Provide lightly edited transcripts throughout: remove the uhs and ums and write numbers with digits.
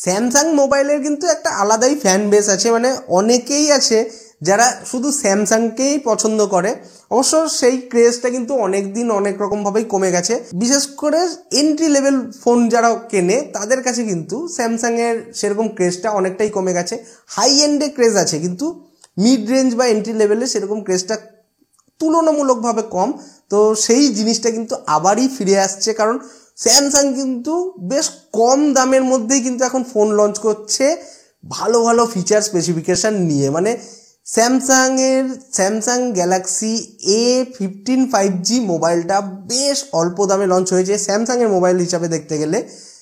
Samsung মোবাইলের কিন্তু একটা আলাদাই ফ্যান বেস আছে, মানে অনেকেই আছে যারা শুধু স্যামসাংকেই পছন্দ করে। অবশ্য সেই ক্রেজটা কিন্তু অনেক দিন অনেক রকমভাবেই কমে গেছে। বিশেষ করে এন্ট্রি লেভেল ফোন যারা কেনে তাদের কাছে কিন্তু স্যামসাংয়ের সেরকম ক্রেজটা অনেকটাই কমে গেছে। হাই এন্ডে ক্রেজ আছে, কিন্তু মিড রেঞ্জ বা এন্ট্রি লেভেলে সেরকম ক্রেজটা তুলনামূলকভাবে কম। তো সেই জিনিসটা কিন্তু আবারই ফিরে আসছে, কারণ স্যামসাং কিন্তু বেশ কম দামের মধ্যেই কিন্তু এখন ফোন লঞ্চ করছে ভালো ভালো ফিচার স্পেসিফিকেশান নিয়ে। মানে স্যামসাং গ্যালাক্সি A15 5G মোবাইলটা বেশ অল্প দামে লঞ্চ হয়েছে স্যামসাংয়ের মোবাইল হিসাবে দেখতে গেলে,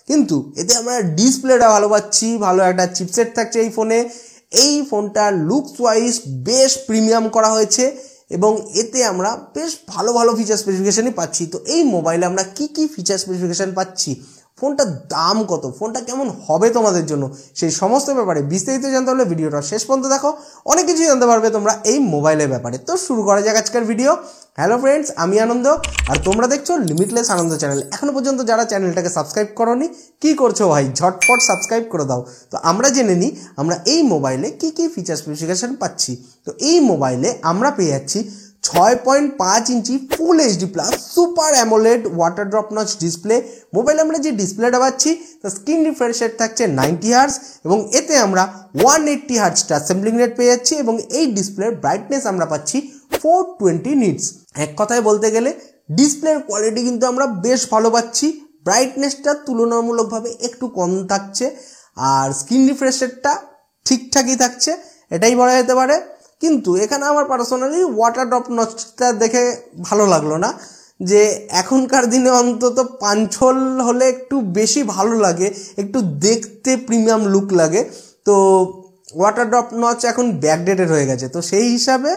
কিন্তু এতে আমরা ডিসপ্লেটা ভালো পাচ্ছি, ভালো একটা চিপসেট থাকছে এই ফোনে। এই ফোনটা লুকস ওয়াইজ বেশ প্রিমিয়াম করা হয়েছে এবং এতে আমরা বেশ ভালো ভালো ফিচার স্পেসিফিকেশানই পাচ্ছি। তো এই মোবাইলে আমরা কি ফিচার স্পেসিফিকেশান পাচ্ছি, ফোনটার দাম কত, ফোনটা কেমন হবে তোমাদের জন্য, সেই সমস্ত ব্যাপারে বিস্তারিত জানতে হলে ভিডিওটা শেষ পর্যন্ত দেখো, অনেক কিছুই জানতে পারবে তোমরা এই মোবাইলের ব্যাপারে। তো শুরু করা যাক আজকের ভিডিও। হ্যালো ফ্রেন্ডস, আমি আনন্দ আর তোমরা দেখছো লিমিটলেস আনন্দ চ্যানেল। এখনো পর্যন্ত যারা চ্যানেলটাকে সাবস্ক্রাইব করোনি, কি করছো ভাই, ঝটপট সাবস্ক্রাইব করে দাও। তো আমরা জেনে নিই আমরা এই মোবাইলে কি ফিচার স্পেসিফিকেশান পাচ্ছি। তো এই মোবাইলে আমরা পেয়ে যাচ্ছি 6.5 inch full HD plus super AMOLED water drop notch display. মোবাইলে আমরা যে ডিসপ্লেটা পাচ্ছি তার স্ক্রিন রিফ্রেশ রেট থাকছে 90 হার্জ এবং এতে আমরা 180 হার্জ টাচ স্যাম্পলিং রেট পেয়ে যাচ্ছি এবং এই ডিসপ্লের ব্রাইটনেস আমরা পাচ্ছি 420 নিটস। এক কথায় বলতে গেলে ডিসপ্লের কোয়ালিটি কিন্তু আমরা বেশ ভালো পাচ্ছি। ব্রাইটনেসটা তুলনামূলকভাবে একটু কম থাকছে আর স্ক্রিন রিফ্রেশ রেটটা ঠিকঠাকই থাকছে, এটাই বলা যেতে পারে। কিন্তু এখানে আমার পার্সোনালি ওয়াটার ড্রপ নচটা দেখে ভালো লাগলো না, যে এখনকার দিনে অন্তত পাঞ্চল হলে একটু বেশি ভালো লাগে, একটু দেখতে প্রিমিয়াম লুক লাগে। তো ওয়াটার ড্রপ নচ এখন ব্যাকডেটেড হয়ে গেছে। তো সেই হিসাবে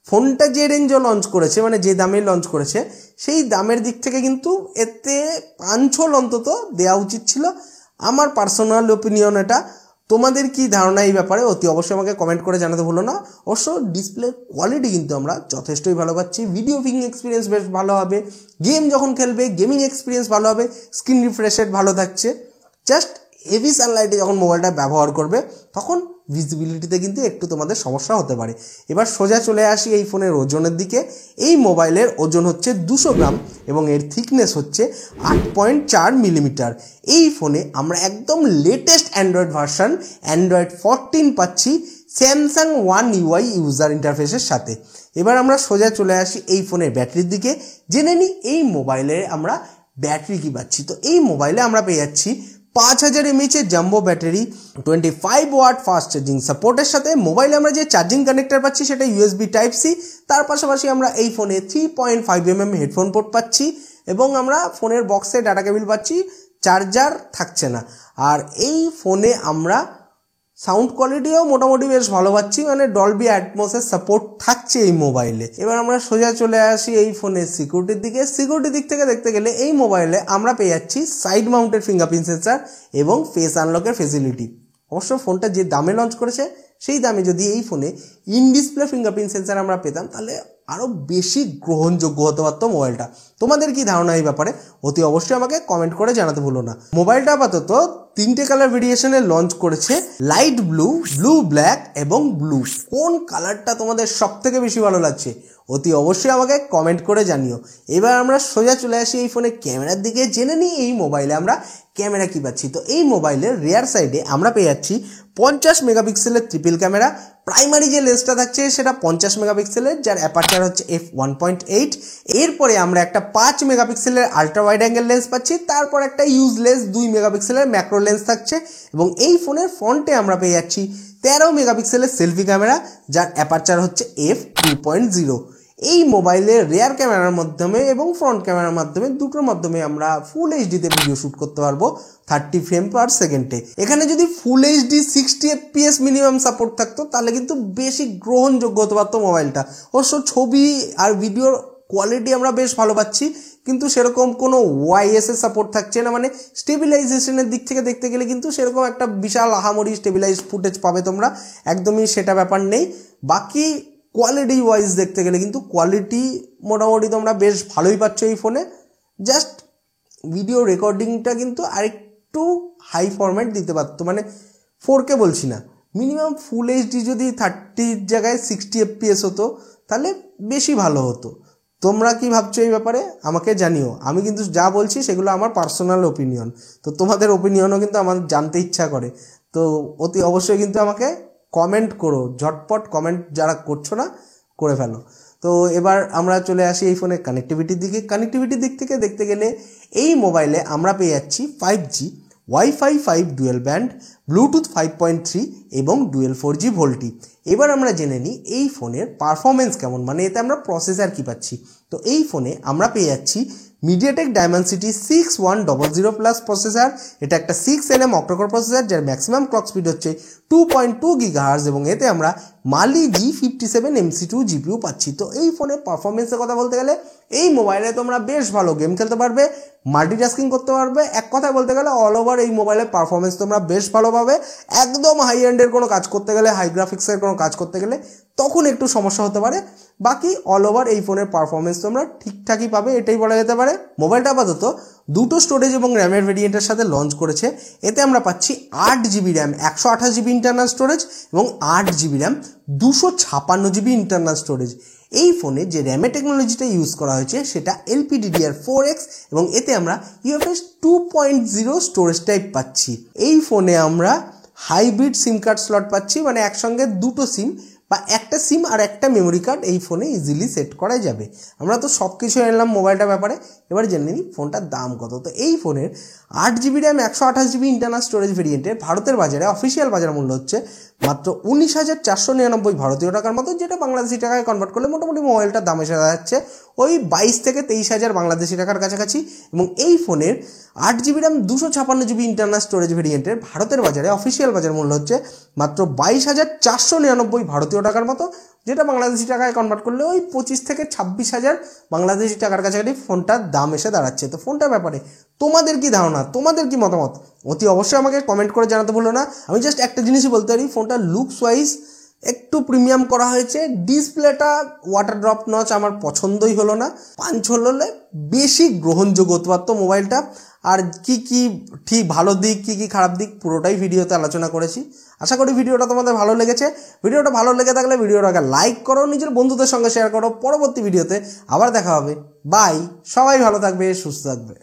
ফোনটা যে রেঞ্জও লঞ্চ করেছে, মানে যে দামে লঞ্চ করেছে সেই দামের দিক থেকে কিন্তু এতে পাঞ্চল অন্তত দেওয়া উচিত ছিল, আমার পার্সোনাল ওপিনিয়ন এটা। তোমাদের কি ধারণা এই ব্যাপারে অতি অবশ্যই আমাকে কমেন্ট করে জানাতে ভুলো না। অবশ্য ডিসপ্লে কোয়ালিটি কিন্তু আমরা যথেষ্টই ভালো পাচ্ছি, ভিডিও ভিং এক্সপিরিয়েন্স বেশ ভালো হবে, গেম যখন খেলবে গেমিং এক্সপিরিয়েন্স ভালো হবে, স্ক্রিন রিফ্রেশ রেট ভালো থাকছে। জাস্ট হেভি সানলাইটে যখন মোবাইলটা ব্যবহার করবে তখন ভিজিবিলিটিতে কিন্তু একটু তোমাদের সমস্যা হতে পারে। এবার সোজা চলে আসি এই ফোনের ওজনের দিকে। এই মোবাইলের ওজন হচ্ছে 200 গ্রাম এবং এর থিকনেস হচ্ছে 8.4 মিলিমিটার। এই ফোনে আমরা একদম লেটেস্ট অ্যান্ড্রয়েড ভার্সন অ্যান্ড্রয়েড 14 পাচ্ছি স্যামসাং ওয়ান UI ইউজার ইন্টারফেসের সাথে। এবার আমরা সোজা চলে আসি এই ফোনের ব্যাটারির দিকে, জেনে নিই এই মোবাইলে আমরা ব্যাটারি কি পাচ্ছি। তো এই মোবাইলে আমরা পেয়ে যাচ্ছি 5000 mAh jumbo battery, 25 watt fast charging সাপোর্টের সাথে। মোবাইলে আমরা যে চার্জিং কানেক্টর পাচ্ছি সেটা USB Type-C। তার পাশাপাশি আমরা এই ফোনে 3.5mm হেডফোন পোর্ট পাচ্ছি এবং আমরা ফোনের বক্সে ডাটা কেবল পাচ্ছি, চার্জার থাকছে না। আর এই ফোনে আমরা সাউন্ড কোয়ালিটিও মোটামুটি বেশ ভালো পাচ্ছি, মানে ডলবি অ্যাটমসের সাপোর্ট থাকছে এই মোবাইলে। এবার আমরা সোজা চলে আসি এই ফোনের সিকিউরিটির দিকে। সিকিউরিটির দিক থেকে দেখতে গেলে এই মোবাইলে আমরা পেয়ে যাচ্ছি সাইড মাউন্টেড ফিঙ্গারপ্রিন্ট সেন্সার এবং ফেস আনলকের ফেসিলিটি। অবশ্য ফোনটা যে দামে লঞ্চ করেছে সেই দামে যদি এই ফোনে ইন ডিসপ্লে ফিঙ্গারপ্রিন্ট সেন্সার আমরা পেতাম তাহলে আরও বেশি গ্রহণযোগ্য হতে পারতো মোবাইলটা। তোমাদের কি ধারণা এই ব্যাপারে অতি অবশ্যই আমাকে কমেন্ট করে জানাতে ভুলো না। মোবাইলটা আপাতত 3টে কালার ভেরিয়েশনে লঞ্চ করেছে, লাইট ব্লু, ব্লু ব্ল্যাক এবং ব্লু। কোন কালারটা তোমাদের সব থেকে বেশি ভালো লাগছে অতি অবশ্যই আমাকে কমেন্ট করে জানিও। এবার আমরা সোজা চলে আসি এই ফোনের ক্যামেরার দিকে, জেনে নিই এই মোবাইলে আমরা ক্যামেরা কি পাচ্ছি। তো এই মোবাইলের রিয়ার সাইডে আমরা পেয়ে যাচ্ছি 50 মেগাপিক্সেলের ট্রিপল ক্যামেরা। প্রাইমারি যে লেন্সটা থাকছে সেটা 50 মেগাপিক্সেলের, যার অ্যাপারচার হচ্ছে f1.8। এরপরে আমরা একটা 5 মেগাপিক্সেলের আলট্রা ওয়াইড অ্যাঙ্গেল লেন্স পাচ্ছি, তারপর একটা ইউজলেস 2 মেগাপিক্সেলের ম্যাক্রো লেন্স থাকছে এবং এই ফোনের ফ্রন্টে আমরা পেয়ে যাচ্ছি 13 মেগাপিক্সেলের সেলফি ক্যামেরা, যার অ্যাপারচার হচ্ছে f2.0। এই মোবাইলের রিয়ার ক্যামেরার মাধ্যমে এবং ফ্রন্ট ক্যামেরার মাধ্যমে দুটোর মাধ্যমে আমরা ফুল এইচডিতে ভিডিও শ্যুট করতে পারবো 30 ফ্রেম পার সেকেন্ডে। এখানে যদি full HD 60 FPS minimum support থাকতো তাহলে কিন্তু বেশি গ্রহণযোগ্য হতে পারতো মোবাইলটা। অবশ্য ছবি আর ভিডিওর কোয়ালিটি আমরা বেশ ভালো পাচ্ছি, কিন্তু সেরকম কোনো ওয়াইএসএ সাপোর্ট থাকছে না, মানে স্টেবিলাইজেশনের দিক থেকে দেখতে গেলে কিন্তু সেরকম একটা বিশাল আহামরি স্টেবিলাইজ ফুটেজ পাবে তোমরা, একদমই সেটা ব্যাপার নেই। বাকি কোয়ালিটি ওয়াইজ দেখতে গেলে কিন্তু কোয়ালিটি মোটামুটি তোমরা বেশ ভালোই পাচ্ছ এই ফোনে। জাস্ট ভিডিও রেকর্ডিংটা কিন্তু আরেকটু একটু হাই ফরম্যাট দিতে পারতো, মানে 4K বলছি না, মিনিমাম ফুল এইচডি যদি 30 জায়গায় 60 FPS হতো তাহলে বেশি ভালো হতো। তোমরা কি ভাবছো এই ব্যাপারে আমাকে জানিও। আমি কিন্তু যা বলছি সেগুলো আমার পার্সোনাল ওপিনিয়ন, তো তোমাদের ওপিনিয়নও কিন্তু আমার জানতে ইচ্ছা করে। তো অতি অবশ্যই কিন্তু আমাকে কমেন্ট করো, ঝটপট কমেন্ট যারা করছো না করে ফেলো। তো এবার আমরা চলে আসি এই ফোনের কানেক্টিভিটির দিকে। কানেক্টিভিটির দিক থেকে দেখতে গেলে এই মোবাইলে আমরা পেয়ে যাচ্ছি 5G, wifi 5 dual band, Bluetooth 5.3 এবং ডুয়েল 4G ভোল্টি। এবার আমরা জেনে নিই এই ফোনের পারফরমেন্স কেমন, মানে এতে আমরা প্রসেসর কি পাচ্ছি। তো এই ফোনে আমরা পেয়ে যাচ্ছি মিডিয়াটেক ডায়মেনসিটি 6100+ প্রসেসর। এটা একটা 6nm অক্টোকোর প্রসেসর যার ম্যাক্সিমাম ক্লক স্পিড হচ্ছে 2.2 GHz এবং এতে আমরা মালি G57 MC2 GPU পাচ্ছি। তো এই ফোনের পারফরমেন্সের কথা বলতে গেলে এই মোবাইলে তোমরা বেশ ভালো গেম খেলতে পারবে, মাল্টিটাস্কিং করতে পারবে। এক কথায় বলতে গেলে অল ওভার এই মোবাইলের পারফরমেন্স তোমরা বেশ ভালো পাবে। একদম হাই এন্ডের কোনো কাজ করতে গেলে, হাই গ্রাফিক্সের কোনো কাজ করতে গেলে তখন একটু সমস্যা হতে পারে, বাকি অল ওভার এই ফোনের পারফরমেন্স তোমরা ঠিকঠাকই পাবে, এটাই বলা যেতে পারে। মোবাইলটা আপাতত দুটো স্টোরেজ এবং র্যামের ভেরিয়েন্টের সাথে লঞ্চ করেছে। এতে আমরা পাচ্ছি 8GB RAM 128GB internal storage এবং 8GB RAM 256GB internal storage. এই ফোনে যে র্যামের টেকনোলজিটা ইউজ করা হয়েছে সেটা LPDDR4X এবং এতে আমরা UFS 2.0 স্টোরেজ টাইপ পাচ্ছি। এই ফোনে আমরা হাইব্রিড সিম কার্ড স্লট পাচ্ছি, মানে একসঙ্গে দুটো সিম বা একটা সিম আর একটা মেমোরি কার্ড এই ফোনে ইজিলি সেট করা যাবে। আমরা তো সব কিছু এলাম মোবাইলটার ব্যাপারে, এবার জেনে নিই ফোনটার দাম কত। তো এই ফোনের 8GB RAM 128GB internal storage ভেরিয়েন্টের ভারতের বাজারে অফিসিয়াল বাজার মূল্য হচ্ছে মাত্র 19,499 ভারতীয় টাকার মতো, যেটা বাংলাদেশি টাকায় কনভার্ট করলে মোটামুটি মোবাইলটার দাম এসে যাচ্ছে ওই 22 থেকে 23,000 বাংলাদেশি টাকার কাছাকাছি। এবং এই ফোনের 8GB RAM 256GB internal storage ভেরিয়েন্টের ভারতের বাজারে অফিসিয়াল বাজার মূল্য হচ্ছে মাত্র 22,499 ভারতীয় টাকার মতো, যেটা বাংলাদেশি টাকায় কনভার্ট করলে ওই 25 থেকে 26,000 বাংলাদেশি টাকার কাছাকাছি ফোনটার দাম এসে দাঁড়াচ্ছে। তো ফোনটার ব্যাপারে তোমাদের কি ধারণা, তোমাদের কি মতামত, অতি অবশ্যই আমাকে কমেন্ট করে জানাতে ভুলো না। আমি জাস্ট একটা জিনিসই বলতে পারি, ফোনটা লুকস ওয়াইজ একটু প্রিমিয়াম করা হয়েছে। ডিসপ্লেটা ওয়াটার ড্রপ নচ আমার পছন্দই হলো না, পাঞ্চ হলে বেশি গ্রহণযোগ্য হতে পারতো মোবাইলটা। আর কি কি ঠিক ভালো দিক, কি কি খারাপ দিক পুরোটাই ভিডিওতে আলোচনা করেছি। আশা করি ভিডিওটা তোমাদের ভালো লেগেছে। ভিডিওটা ভালো লেগে থাকলে ভিডিওটাকে লাইক করো, নিজের বন্ধুদের সঙ্গে শেয়ার করো। পরবর্তী ভিডিওতে আবার দেখা হবে। বাই, সবাই ভালো থাকবে, সুস্থ থাকবে।